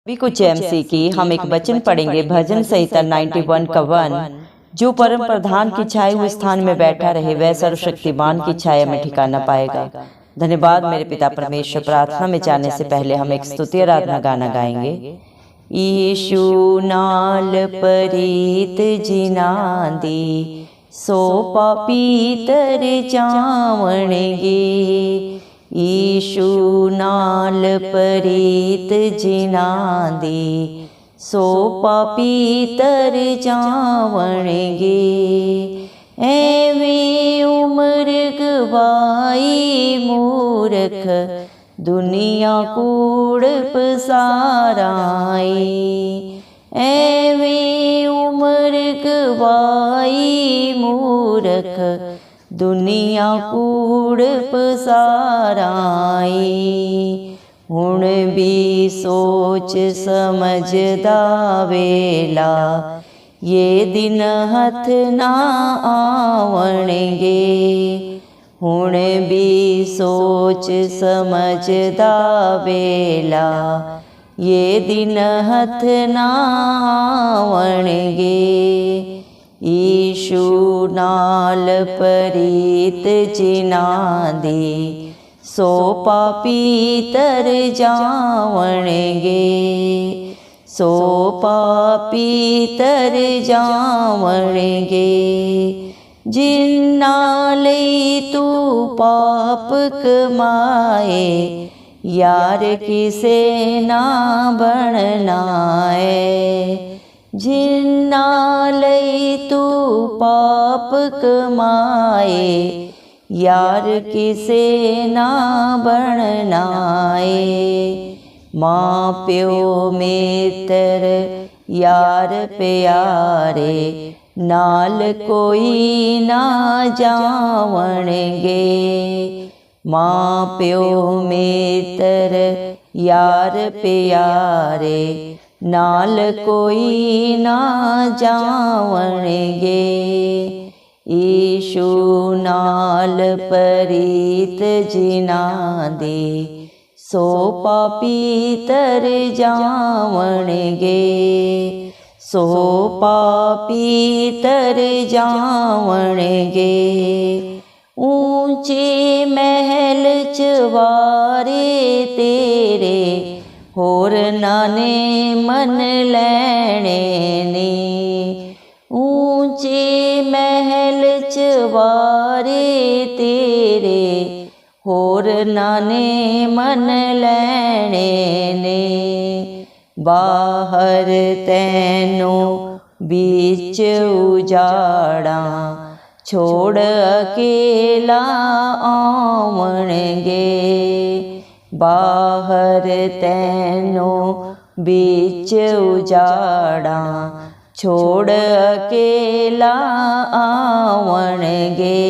भी कुछ एमसी की हम एक वचन पढ़ेंगे भजन संहिता 91 का 1। जो परम प्रधान की छाए हुए स्थान में बैठा रहे वह सर्वशक्तिमान की छाया में ठिकाना पाएगा। धन्यवाद मेरे पिता परमेश्वर। प्रार्थना में जाने से पहले हम एक स्तुति आराधना गाना गाएंगे। ईशु नाल परीत जिना दी सो पापी तर जावणगे। ईशु नाल परीत जिना दी सो पापी तर जावणगे। एवी उम्र गवाई मूर्ख दुनिया कूड़ पसाराई। एवी उम्र गवाई मूर्ख दुनिया कूड़ पसाराई। हुण भी सोच समझदा वेला ये दिन हथ ना आवणगे। हुण भी सोच समझदा वेला ये दिन हथ ना आवणगे। ईशु नाल परीत जिना दी सो पापी तर जावणगे। सो पापी तर जावणगे। जिन्ना लई तू पाप कमाए यार किसे ना बनना है। जिन्ना लई तू पाप कमाए यार किसे ना बनना है। माँ प्यो मित्र यार प्यारे नाल कोई ना जावणगे। माँ प्यो मित्र यार प्यारे नाल कोई ना जावणगे। ईशु नाल परीत जिना दी सो पापी तर जावणगे। सो पापी तर जावणगे। ऊंचे महल चवारे तेरे होर नाने मन लैणे ने। ऊंचे महल चवारे तेरे होर नाने मन लैणे ने। बाहर तैनो बीच उजाड़ा छोड़ अकेला आवणगे। बाहर तैनो बीच उजाड़ा छोड़ अकेला आवणगे।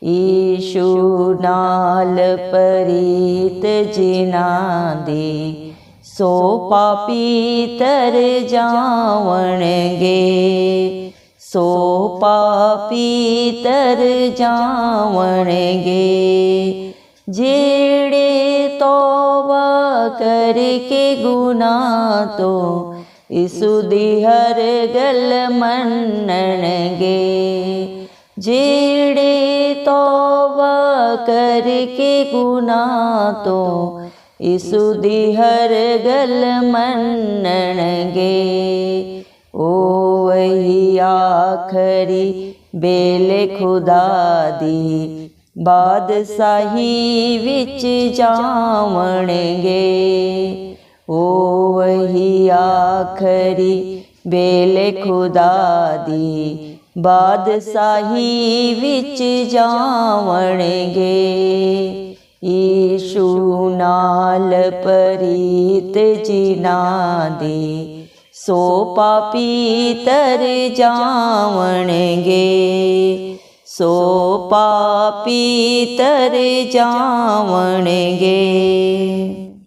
ईशु नाल परीत जिना दी सो पापी तर जावणगे। सो पापी तर जावणगे। जेड़े तौबा करके गुनाह तो इसु दी हर गल मन्नणगे। जेड़े तौबा करके गुनाह तो इसु दी हर गल मन्नणगे। ओ वही आखरी बेले खुदा दी बादशाही विच जावणगे। ओ वही आखरी बेले खुदा दी बादशाही विच जावणगे। ईशु नाल परीत जिना दी सो पापी तर जावणगे। सो पापी तर जावणगे।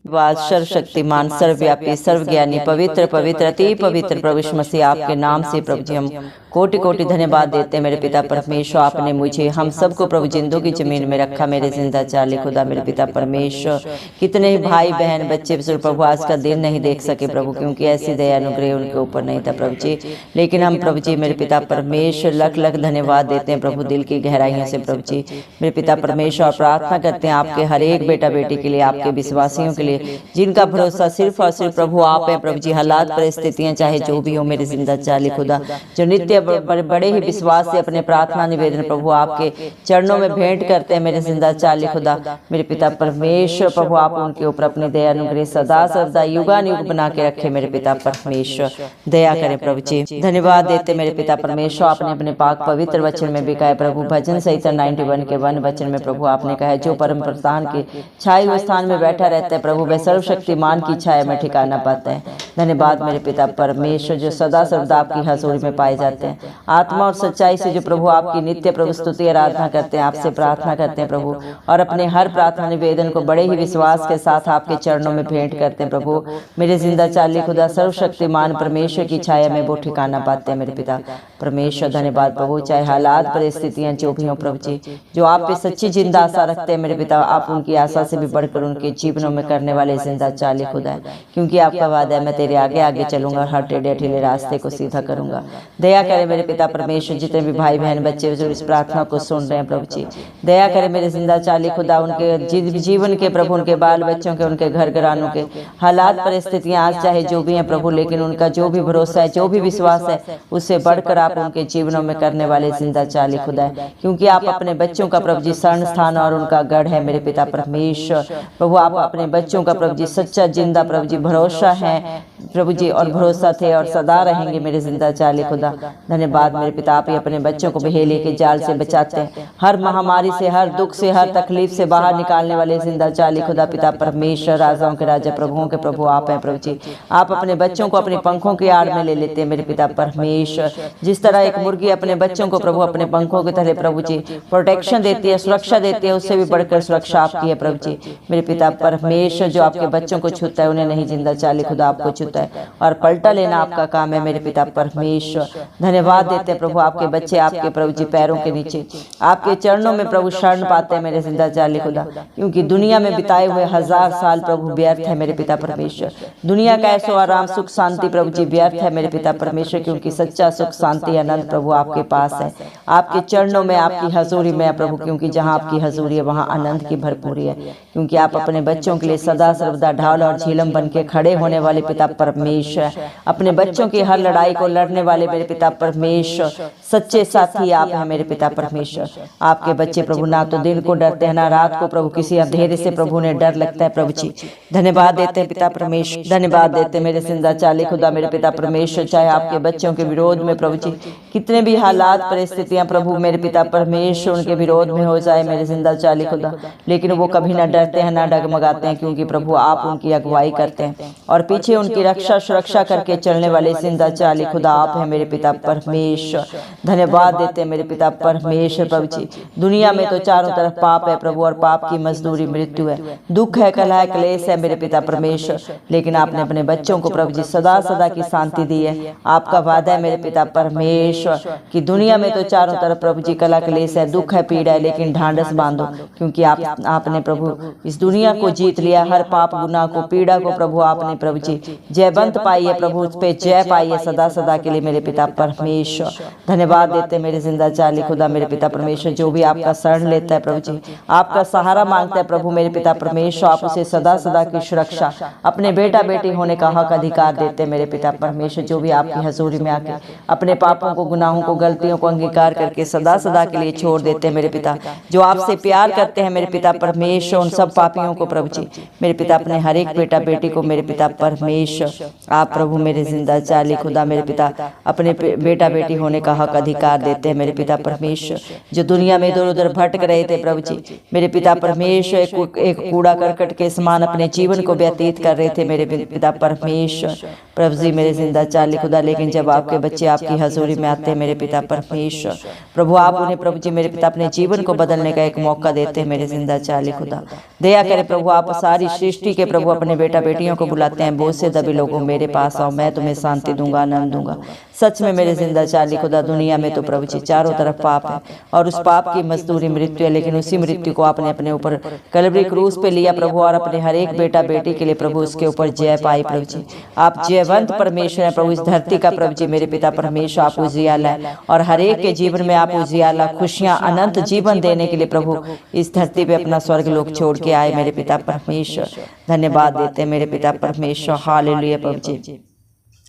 धन्यवाद सर्वशक्तिमान सर्वव्यापी सर्वज्ञानी पवित्र पवित्र अति पवित्र प्रभु यीशु मसीह, आपके नाम से प्रभु जी हम कोटि कोटि धन्यवाद देते हैं मेरे पिता परमेश्वर। आपने मुझे हम सबको प्रभु जिंदों की जमीन में रखा मेरे जिंदा चाले खुदा मेरे पिता परमेश्वर। कितने ही भाई बहन बच्चे प्रभु आज का दिन नहीं देख सके प्रभु, क्योंकि ऐसी दया अनुग्रह उनके ऊपर नहीं था प्रभु जी। लेकिन हम प्रभु जी मेरे पिता परमेश्वर लख लख धन्यवाद देते हैं प्रभु दिल की गहराइयों से प्रभु जी मेरे पिता परमेश्वर। और प्रार्थना करते हैं आपके हर एक बेटा बेटी के लिए, आपके विश्वासियों के लिए जिनका भरोसा सिर्फ और सिर्फ प्रभु आप है प्रभु जी। हालात परिस्थितियां चाहे जो भी हो मेरे जिंदा चाले खुदा, जो नित्य बड़े ही विश्वास से अपने प्रार्थना निवेदन प्रभु आपके चरणों में भेंट करते हैं मेरे जिंदा चाले खुदा मेरे पिता परमेश्वर। प्रभु आप उनके ऊपर अपने दया अनुग्रह सदा सर्वदा युगानुयुग बना के रखे मेरे पिता परमेश्वर। दया करें प्रभु जी। धन्यवाद देते मेरे पिता परमेश्वर। आपने अपने पाक पवित्र वचन में भी कहा प्रभु, भजन संहिता 91 के 1 वचन में प्रभु आपने कहा जो परम प्रधान के छाए हुए स्थान में बैठा रहता है प्रभु, वह सर्वशक्तिमान की छाया में ठिकाना पाता है। धन्यवाद मेरे पिता परमेश्वर, जो सदा सर्वदा आपकी हजूरी में पाए जाते हैं आत्मा और सच्चाई से, जो प्रभु आपकी नित्य प्रभु स्तुति आराधना करते हैं, आपसे प्रार्थना करते हैं प्रभु, और अपने हर प्रार्थना निवेदन को बड़े ही विश्वास के साथ आपके चरणों में भेंट करते हैं प्रभु मेरे जिंदा चाली खुदा सर्वशक्तिमान परमेश्वर की छाया में वो ठिकाना पाते हैं मेरे पिता परमेश्वर। धन्यवाद प्रभु, चाहे हालात परिस्थितियां जो भी हो प्रभु जी, जो आप पे सच्ची जिंदा आशा रखते हैं मेरे पिता, आप उनकी आशा से भी बढ़कर उनके जीवनों में करने वाले जिंदा चाली खुदा है, क्योंकि आपका वादा है मैं तेरे आगे आगे चलूंगा और हर टेढ़े ढीले रास्ते को सीधा करूंगा। दया करे मेरे पिता परमेश्वर, जितने भी भाई बहन बच्चे जो इस प्रार्थना को सुन रहे हैं प्रभु जी, दया करे मेरे जिंदा चाली खुदा उनके जीवन के प्रभु, उनके बाल बच्चों के, उनके घर घरानों के हालात परिस्थितियां आज चाहे जो भी हैं प्रभु, लेकिन उनका जो भी भरोसा है जो भी विश्वास है उससे बढ़कर आप उनके जीवनों में करने वाले जिंदा चाली खुदा है, क्योंकि आप अपने बच्चों का प्रभु जी शरण स्थान और उनका गढ़ है मेरे पिता परमेश्वर। प्रभु आप अपने बच्चों का प्रभु जी सच्चा जिंदा प्रभु जी भरोसा है प्रभु जी, और भरोसा थे और सदा रहेंगे मेरे जिंदा चाली खुदा। धन्यवाद मेरे पिता, आप ही अपने बच्चों को बहेली के जाल से बचाते हैं, हर महामारी से, हर दुख से, हर तकलीफ से बाहर निकालने वाले जिंदा चाली खुदा पिता परमेश्वर। राजाओं के राजा प्रभुओं के प्रभु आप हैं प्रभु जी। आप अपने बच्चों को अपने पंखों की आड़ में ले लेते हैं मेरे पिता परमेश्वर। जिस तरह एक मुर्गी अपने बच्चों को प्रभु अपने पंखों के तले प्रभु जी प्रोटेक्शन देती है, सुरक्षा देती है, उससे भी बढ़कर सुरक्षा आपकी है प्रभु जी मेरे पिता परमेश्वर। जो आपके बच्चों को छूता है उन्हें नहीं जिंदा चाली खुदा आपको छूता है, और पलटा लेना आपका काम है मेरे पिता परमेश्वर। धन्यवाद देते हैं प्रभु, आपके बच्चे आपके प्रभु जी पैरों के नीचे आपके चरणों में प्रभु शरण पाते हैं मेरे जिंदा चाली खुदा, क्योंकि दुनिया में बिताए हुए 1000 साल प्रभु व्यर्थ है मेरे पिता परमेश्वर। दुनिया का ऐसो आराम सुख शांति प्रभु जी व्यर्थ है मेरे पिता परमेश्वर, क्योंकि सच्चा सुख शांति आनंद प्रभु आपके पास है, आपके चरणों में, आपकी हजूरी में प्रभु, क्योंकि जहाँ आपकी हजूरी है वहाँ आनंद की भरपूरी है, क्योंकि आप अपने बच्चों के लिए सदा सर्वदा ढाल और झीलम बन के खड़े होने वाले पिता परमेश्वर, अपने बच्चों की हर लड़ाई को लड़ने वाले मेरे पिता परमेश्वर, सच्चे साथी आप हैं मेरे पिता परमेश्वर। आपके बच्चे प्रभु ना तो दिन को डरते हैं ना रात को प्रभु, किसी अंधेरे से प्रभु उन्हें डर लगता है प्रभु जी। धन्यवाद देते हैं पिता परमेश्वर, धन्यवाद देते मेरे जिंदा चाली खुदा मेरे पिता परमेश्वर। चाहे आपके बच्चों के विरोध में प्रभु जी कितने भी हालात परिस्थितियां प्रभु मेरे पिता परमेश्वर उनके विरोध में हो जाए मेरे जिंदा चाली खुदा, लेकिन वो कभी ना डरते हैं ना डगमगाते हैं, क्योंकि प्रभु आप उनकी अगुवाई करते हैं और पीछे उनकी रक्षा सुरक्षा करके चलने वाले जिंदा चाली खुदा आप हैं मेरे पिता परमेश्वर। धन्यवाद देते हैं मेरे पिता परमेश्वर प्रभु जी। दुनिया में तो चारों तरफ पाप है प्रभु, और पाप की मजदूरी मृत्यु है, दुख है, कलह है, क्लेश है मेरे पिता परमेश्वर, लेकिन आपने अपने बच्चों को प्रभु जी सदा सदा की शांति दी है। आपका वादा है मेरे पिता परमेश्वर कि दुनिया में तो चारों तरफ प्रभु जी कलह क्लेश है, दुख है, पीड़ा है, लेकिन ढांढस बांधो, क्योंकि आपने प्रभु इस दुनिया को जीत लिया, हर पाप गुनाह को पीड़ा को प्रभु आपने प्रभु जी जयवंत पाई है प्रभु, उस पे जय पाई है सदा सदा के लिए मेरे पिता परमेश्वर। धन्यवाद देते मेरे जिंदा चाली खुदा मेरे पिता परमेश्वर। जो भी आपका शरण लेता है प्रभु जी, आपका सहारा मांगता है प्रभु मेरे पिता परमेश्वर, आप उसे सदा सदा की सुरक्षा अपने बेटा बेटी होने का हक अधिकार देते हैं मेरे पिता परमेश्वर। जो भी आपकी हजूरी में आके अपने पापों को, गुनाहों को, गलतियों को अंगीकार करके सदा सदा के लिए छोड़ देते हैं मेरे पिता, जो आपसे प्यार करते हैं मेरे पिता परमेश्वर, उन सब पापियों को प्रभु जी मेरे पिता अपने हर एक बेटा बेटी को मेरे पिता परमेश्वर आप प्रभु मेरे जिंदा चाली खुदा मेरे पिता अपने बेटा बेटी होने का हक अधिकार देते हैं मेरे पिता परमेश्वर। जो दुनिया में इधर उधर भटक रहे थे प्रभु जी मेरे पिता परमेश्वर, एक कूड़ा करकट के समान अपने जीवन को व्यतीत कर रहे थे मेरे पिता परमेश्वर प्रभु जी मेरे जिंदा चाली खुदा, लेकिन जब आपके बच्चे आपकी हजूरी में आते आते हैं मेरे पिता परमेश्वर। प्रभु आप उन्हें प्रभु जी मेरे पिता अपने जीवन को बदलने का एक मौका देते हैं मेरे जिंदा चाली खुदा। दया करें प्रभु, आप सारी सृष्टि के प्रभु अपने बेटा बेटियों को बुलाते हैं, बोझ से दबे लोगों मेरे पास आओ, मैं तुम्हें शांति दूंगा, आनंद दूंगा। सच में मेरे जिंदा चाली खुदा, दुनिया में तो प्रभु जी चारों तरफ पाप है और उस पाप की मजदूरी मृत्यु है, लेकिन उसी मृत्यु को आपने अपने ऊपर कलवरी क्रूस पे लिया प्रभु, और अपने हर एक बेटा बेटी के लिए प्रभु उसके ऊपर जय पाई प्रभु जी। आप जयवंत परमेश्वर हैं प्रभु, इस धरती का प्रभु जी मेरे पिता परमेश्वर आप उजियाला है, और हर एक के जीवन में आप उजियाला, खुशियां, अनंत जीवन देने के लिए प्रभु इस धरती पे अपना स्वर्ग लोक छोड़ के आए मेरे पिता परमेश्वर। धन्यवाद देते हैं मेरे पिता परमेश्वर। हालेलुया प्रभु जी,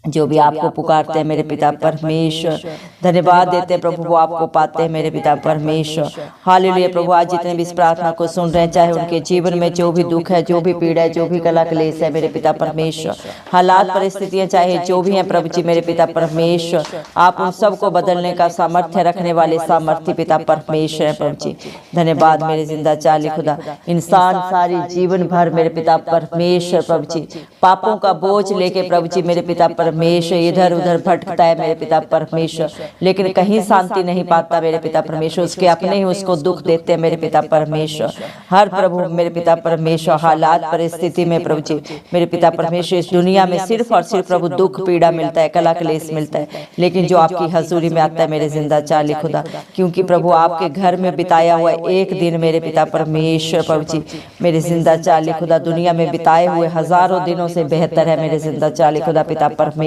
जो भी आपको पुकारते हैं मेरे पिता परमेश्वर, धन्यवाद देते हैं प्रभु, वो आपको पाते हैं मेरे पिता परमेश्वर। हालेलुया प्रभु, आज जितने भी इस प्रार्थना को सुन रहे हैं, चाहे उनके जीवन में जो भी दुख है, जो भी पीड़ा है, जो भी कला क्लेश है मेरे पिता परमेश्वर, हालात परिस्थितियां चाहे जो भी हैं प्रभु जी मेरे पिता परमेश्वर, आप उन सबको बदलने का सामर्थ्य रखने वाले सामर्थ्य पिता परमेश्वर है प्रभु जी। धन्यवाद मेरे जिंदा चाली खुदा। इंसान सारी जीवन भर मेरे पिता परमेश्वर प्रभु जी पापों का बोझ लेके प्रभु जी मेरे पिता परमेश्वर इधर उधर भटकता है मेरे पिता परमेश्वर, लेकिन कहीं शांति नहीं पाता मेरे पिता परमेश्वर, उसके अपने ही उसको दुख देते हैं मेरे पिता परमेश्वर। हर प्रभु मेरे पिता परमेश्वर हालात परिस्थिति में प्रभु जी मेरे पिता परमेश्वर इस दुनिया में सिर्फ और सिर्फ प्रभु दुख पीड़ा मिलता है, कला क्लेश मिलता है, लेकिन जो आपकी हजूरी में आता है मेरे जिंदा चाली खुदा, क्योंकि प्रभु आपके घर में बिताया हुआ एक दिन मेरे पिता परमेश्वर प्रभु जी मेरे जिंदा चाली खुदा दुनिया में बिताए हुए हजारों दिनों से बेहतर है मेरे जिंदा चाली खुदा पिता परमेश्वर।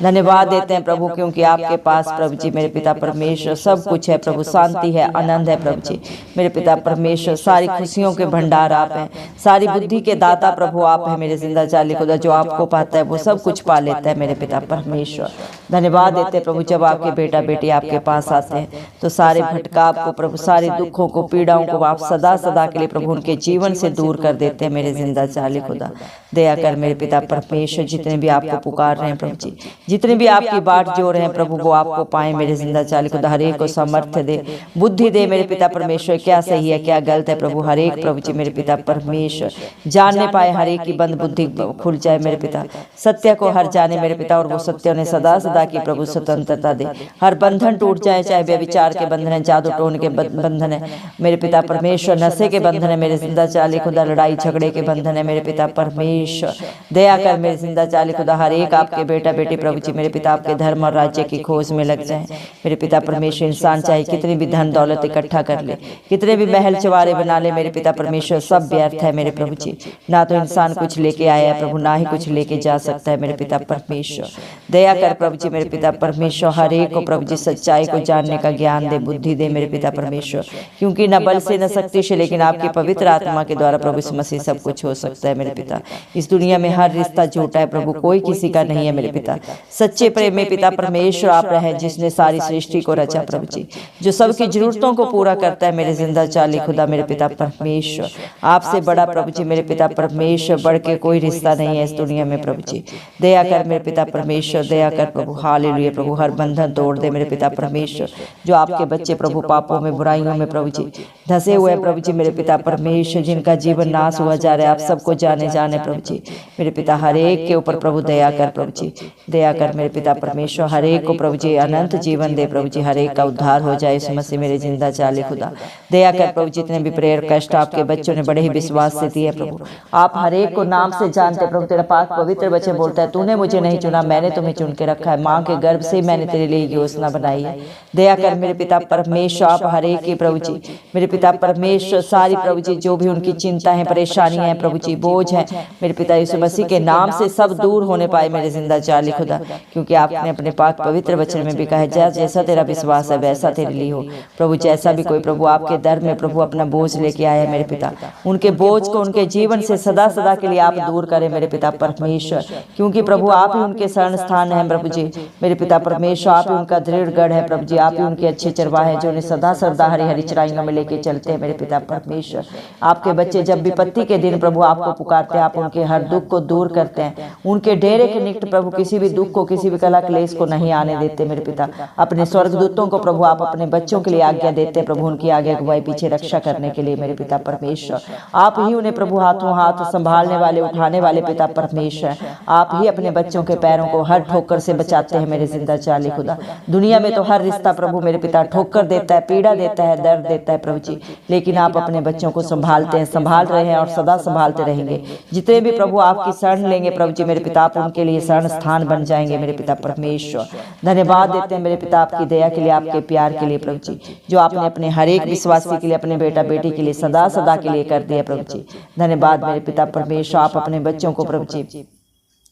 धन्यवाद देते हैं प्रभु, क्योंकि आपके पास प्रभु जी मेरे पिता परमेश्वर सब कुछ है प्रभु, शांति है, आनंद है प्रभु जी मेरे पिता परमेश्वर, सारी खुशियों के भंडार आप हैं, सारी बुद्धि के दाता प्रभु आप हैं मेरे जिंदा चाली खुदा। जो आपको पाता है वो सब कुछ पा लेता है मेरे पिता परमेश्वर। धन्यवाद देते हैं प्रभु, जब आपके बेटा बेटी आपके पास आते हैं तो सारे भटकाव को प्रभु, सारे दुखों को, पीड़ाओं को आप सदा सदा के लिए प्रभु उनके जीवन से दूर कर देते हैं मेरे जिंदा चाली खुदा। दया कर मेरे पिता परमेश्वर, जितने भी आपको पुकार रहे हैं प्रभु जी, जितने भी आपकी बाट जो रहे हैं प्रभु, वो आपको पाए मेरे जिंदा चाली खुदा। हर एक को सामर्थ्य दे, बुद्धि दे मेरे पिता परमेश्वर, क्या सही है क्या गलत है प्रभु, हर एक प्रभु जी मेरे पिता परमेश्वर जानने पाए, हर एक की बंद बुद्धि खुल जाए मेरे पिता, सत्य को हर जाने मेरे पिता, और वो सत्य उन्हें सदा सदा की प्रभु स्वतंत्रता दे। हर बंधन टूट जाए, चाहे व्यभिचार के बंधन है, जादू टोन के बंधन है मेरे पिता परमेश्वर, नशे के बंधन है मेरे जिंदा चाली खुदा, लड़ाई झगड़े के बंधन है मेरे पिता परमेश्वर। दया कर मेरे जिंदा चाली खुदा, हर एक आपके बेटा बेटी प्रभु जी मेरे पिता आपके धर्म और राज्य की खोज में लग जाए मेरे पिता परमेश्वर। इंसान चाहे कितनी भी धन दौलत इकट्ठा कर ले, कितने भी महल चवारे बना ले मेरे पिता परमेश्वर, सब व्यर्थ है मेरे प्रभु जी। ना तो इंसान कुछ लेके आया है प्रभु, ना ही कुछ लेके जा सकता है मेरे पिता परमेश्वर। दया कर प्रभु जी मेरे पिता परमेश्वर, हर एक को प्रभु जी सच्चाई को जानने का ज्ञान दे, बुद्धि दे मेरे पिता परमेश्वर, क्योंकि न बल से न शक्ति से, लेकिन आपकी पवित्र आत्मा के द्वारा प्रभु यीशु मसीह सब कुछ हो सकता है मेरे पिता। इस दुनिया में हर रिश्ता झूठा है प्रभु, कोई किसी का नहीं है मेरे पिता। सच्चे प्रेम में पिता परमेश्वर आप रहे, जिसने सारी सृष्टि को रचा प्रभु जी, जो सबकी जरूरतों को पूरा करता है मेरे जिंदा चाली खुदा मेरे पिता परमेश्वर। आपसे बड़ा प्रभु जी मेरे पिता परमेश्वर, बढ़ के कोई रिश्ता नहीं है इस दुनिया में प्रभु जी। दया कर मेरे पिता परमेश्वर, दया कर प्रभु। हालेलुया प्रभु, हर बंधन तोड़ दे मेरे पिता परमेश्वर। जो आपके बच्चे प्रभु पापों में, बुराइयों में प्रभु जी धंसे हुए प्रभु जी मेरे पिता परमेश्वर, जिनका जीवन नाश हुआ जा रहा है, आप सबको जाने प्रभु जी मेरे पिता, हर एक के ऊपर प्रभु दया कर प्रभु जी, दया कर मेरे पिता परमेश्वर। हर एक को प्रभु जी अनंत जीवन दे प्रभु जी, हर एक का उद्धार हो जाए इस मसीह मेरे जिंदा चाली खुदा। दया कर प्रभु, जितने भी प्रेयर कष्ट आपके बच्चों ने बड़े ही विश्वास से दिए प्रभु, आप हर एक को नाम से जानते प्रभु। तेरा पाक पवित्र वचन बोलता है, तूने मुझे नहीं चुना, मैंने तुम्हें चुन के रखा है, माँ के गर्भ से मैंने तेरे लिए योजना बनाई है। दया कर मेरे पिता परमेश्वर, आप हर एक की प्रभु जी मेरे पिता परमेश्वर, सारी प्रभु जी जो भी उनकी चिंता है, परेशानियां हैं प्रभु जी, बोझ है मेरे पिता यीशु मसीह के नाम से सब दूर होने पाए मेरे जिंदा चाली खुदा, क्योंकि आपने अपने पाक पवित्र वचन में भी कहा है, जैसा तेरा विश्वास है वैसा तेरे लिए हो प्रभु। जैसा भी कोई प्रभु आपके दर में प्रभु अपना बोझ लेके आया मेरे पिता, उनके बोझ को उनके जीवन से सदा सदा के लिए आप दूर करें मेरे पिता परमेश्वर, क्योंकि प्रभु आप ही उनके शरण स्थान है प्रभु जी मेरे पिता परमेश्वर। आप ही उनका दृढ़ गढ़ है प्रभु जी, आप ही उनके अच्छे चरवाहे हैं, जो उन्हें सदा सर्वदा हरी हरी चराइयों में लेके चलते हैं मेरे पिता परमेश्वर। आपके बच्चे जब विपत्ति के दिन प्रभु आपको पुकारते हैं, आप उनके हर दुख को दूर करते हैं, उनके डेरे के निकट प्रभु किसी भी दुख को, किसी भी कला क्लेश को नहीं आने देते मेरे पिता। अपने स्वर्गदूतों को प्रभु आप अपने बच्चों के लिए आज्ञा देते हैं प्रभु, उनकी आगे अगुवाई पीछे रक्षा करने के लिए मेरे पिता परमेश्वर। आप ही उन्हें प्रभु हाथों हाथ संभालने वाले, उठाने वाले पिता परमेश्वर। आप ही अपने बच्चों के पैरों को हर ठोकर से बचाते हैं मेरे जिंदा चाली खुदा। दुनिया में तो हर रिश्ता प्रभु मेरे पिता ठोकर देता है, पीड़ा देता है, दर्द देता है प्रभु जी, लेकिन आप अपने बच्चों को संभालते हैं, संभाल रहे हैं और सदा संभालते रहेंगे। जितने भी प्रभु आपकी शरण लेंगे प्रभु जी मेरे पिता, आप उनके लिए शरण स्थान बन जाएंगे मेरे पिता परमेश्वर। धन्यवाद देते हैं मेरे पिता आपकी दया के लिए, आपके प्यार के लिए प्रभु जी, जो आपने अपने हर एक विश्वासी के लिए, अपने बेटा बेटी के लिए सदा सदा के लिए कर दिया प्रभु जी। धन्यवाद मेरे पिता परमेश्वर। आप अपने बच्चों को प्रभु जी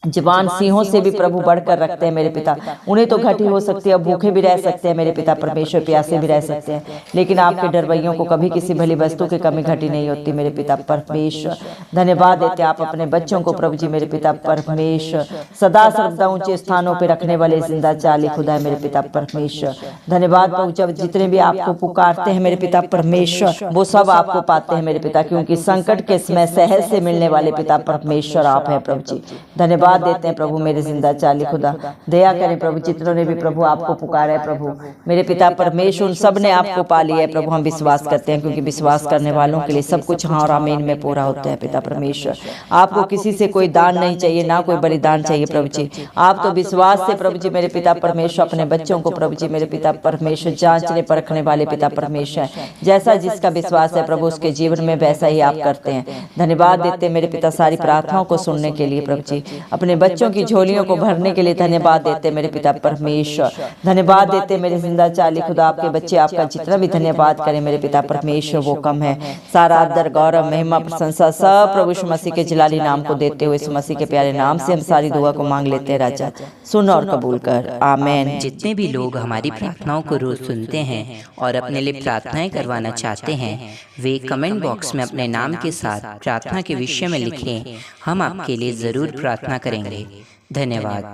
जवान सिंहों से भी प्रभु बढ़कर रखते हैं मेरे पिता। उन्हें तो घटी हो सकती है, भूखे भी रह सकते हैं मेरे पिता परमेश्वर, प्यासे भी रह सकते हैं, लेकिन आपके डरवैयों को कभी किसी भली वस्तु की कमी घटी नहीं होती मेरे पिता परमेश्वर। धन्यवाद देते हैं आप अपने बच्चों को प्रभु जी मेरे पिता परमेश्वर, सदा सर्वदा ऊंचे स्थानों पर रखने वाले जिंदा चाली खुदा है मेरे पिता परमेश्वर। धन्यवाद प्रभु, जब जितने भी आपको पुकारते हैं मेरे पिता परमेश्वर वो सब आपको पाते हैं मेरे पिता, क्योंकि संकट के समय सहज से मिलने वाले पिता परमेश्वर आप हैं प्रभु जी। धन्यवाद देते हैं प्रभु मेरे जिंदा चाली खुदा। दया करें प्रभु, जितनों ने भी प्रभु आपको पुकारा है प्रभु मेरे पिता परमेश्वर, उन सब ने आपको पा लिया है प्रभु। हम विश्वास करते हैं, क्योंकि विश्वास करने वालों के लिए सब कुछ हाँ और आमीन में पूरा होता है पिता परमेश्वर। आपको किसी से कोई दान नहीं चाहिए, ना कोई बलिदान चाहिए प्रभु जी। आप तो विश्वास से प्रभु जी मेरे पिता परमेश्वर अपने बच्चों को प्रभु जी मेरे पिता परमेश्वर जांचने परखने वाले पिता परमेश्वर, जैसा जिसका विश्वास है प्रभु उसके जीवन में वैसा ही आप करते हैं। धन्यवाद देते हैं मेरे पिता सारी प्रार्थनाओं को सुनने के लिए प्रभु जी, अपने बच्चों की झोलियों को भरने के लिए धन्यवाद देते मेरे पिता परमेश्वर। धन्यवाद देते मेरे जिंदा चाली खुदा। आपके बच्चे आपका जितना भी धन्यवाद करें मेरे पिता परमेश्वर वो कम है। सारा आदर गौरव महिमा प्रशंसा सब प्रभु यीशु मसीह के जलाली नाम को देते हुए यीशु मसीह के प्यारे नाम से हम सारी दुआ को मांग लेते हैं राजा, सुन और कबूल कर, आमीन। जितने भी लोग हमारी प्रार्थनाओं को रोज सुनते हैं और अपने लिए प्रार्थनाएं करवाना चाहते हैं वे कमेंट बॉक्स में अपने नाम के साथ प्रार्थना के विषय में लिखें, हम आपके लिए जरूर प्रार्थना करेंगे। धन्यवाद।